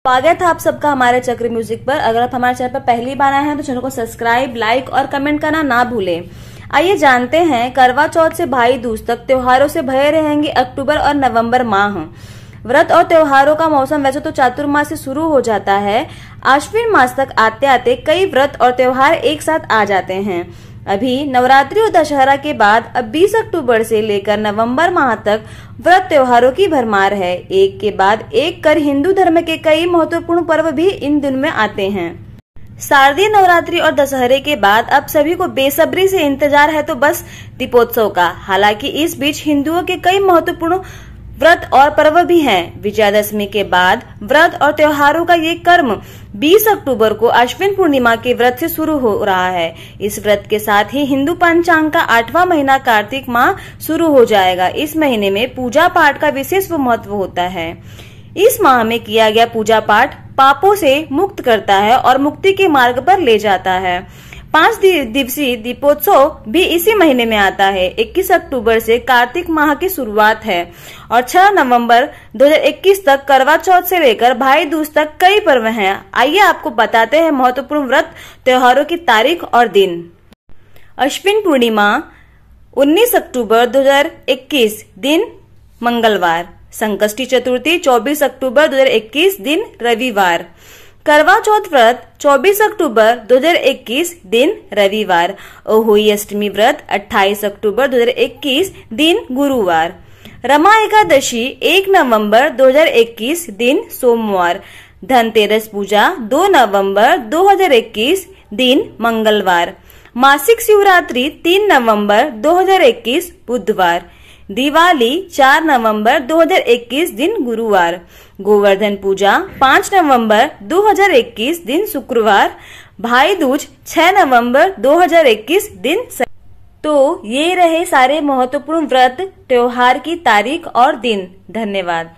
स्वागत है आप सबका हमारे चक्र म्यूजिक पर। अगर आप हमारे चैनल पर पहली बार आए हैं तो चैनल को सब्सक्राइब, लाइक और कमेंट करना ना भूलें। आइए जानते हैं करवा चौथ से भाई दूज तक त्योहारों से भरे रहेंगे अक्टूबर और नवंबर माह। व्रत और त्योहारों का मौसम वैसे तो चातुर्मास से शुरू हो जाता है, आश्विन मास तक आते आते कई व्रत और त्योहार एक साथ आ जाते हैं। अभी नवरात्रि और दशहरा के बाद अब 20 अक्टूबर से लेकर नवंबर माह तक व्रत त्योहारों की भरमार है। एक के बाद एक कर हिंदू धर्म के कई महत्वपूर्ण पर्व भी इन दिन में आते हैं। शारदीय नवरात्रि और दशहरे के बाद अब सभी को बेसब्री से इंतजार है तो बस दीपोत्सव का। हालांकि इस बीच हिंदुओं के कई महत्वपूर्ण व्रत और पर्व भी हैं। विजयादशमी के बाद व्रत और त्योहारों का ये कर्म 20 अक्टूबर को अश्विन पूर्णिमा के व्रत से शुरू हो रहा है। इस व्रत के साथ ही हिंदू पंचांग का 8वां महीना कार्तिक माह शुरू हो जाएगा। इस महीने में पूजा पाठ का विशेष महत्व होता है। इस माह में किया गया पूजा पाठ पापों से मुक्त करता है और मुक्ति के मार्ग पर ले जाता है। 5 दिवसीय दीपोत्सव भी इसी महीने में आता है। 21 अक्टूबर से कार्तिक माह की शुरुआत है और 6 नवंबर 2021 तक करवा चौथ से लेकर भाई दूज तक कई पर्व हैं। आइए आपको बताते हैं महत्वपूर्ण व्रत त्योहारों की तारीख और दिन। अश्विन पूर्णिमा 19 अक्टूबर 2021 दिन मंगलवार। संकष्टी चतुर्थी 24 अक्टूबर 2021 दिन रविवार। करवा चौथ व्रत 24 अक्टूबर 2021 दिन रविवार। अहोई अष्टमी व्रत 28 अक्टूबर 2021 दिन गुरुवार। रमा एकादशी 1 नवंबर 2021 दिन सोमवार। धनतेरस पूजा 2 नवंबर 2021 दिन मंगलवार। मासिक शिवरात्रि 3 नवंबर 2021 बुधवार। दिवाली 4 नवंबर 2021 दिन गुरुवार। गोवर्धन पूजा 5 नवंबर 2021 दिन शुक्रवार। भाई दूज 6 नवंबर 2021 दिन। तो ये रहे सारे महत्वपूर्ण व्रत त्योहार की तारीख और दिन। धन्यवाद।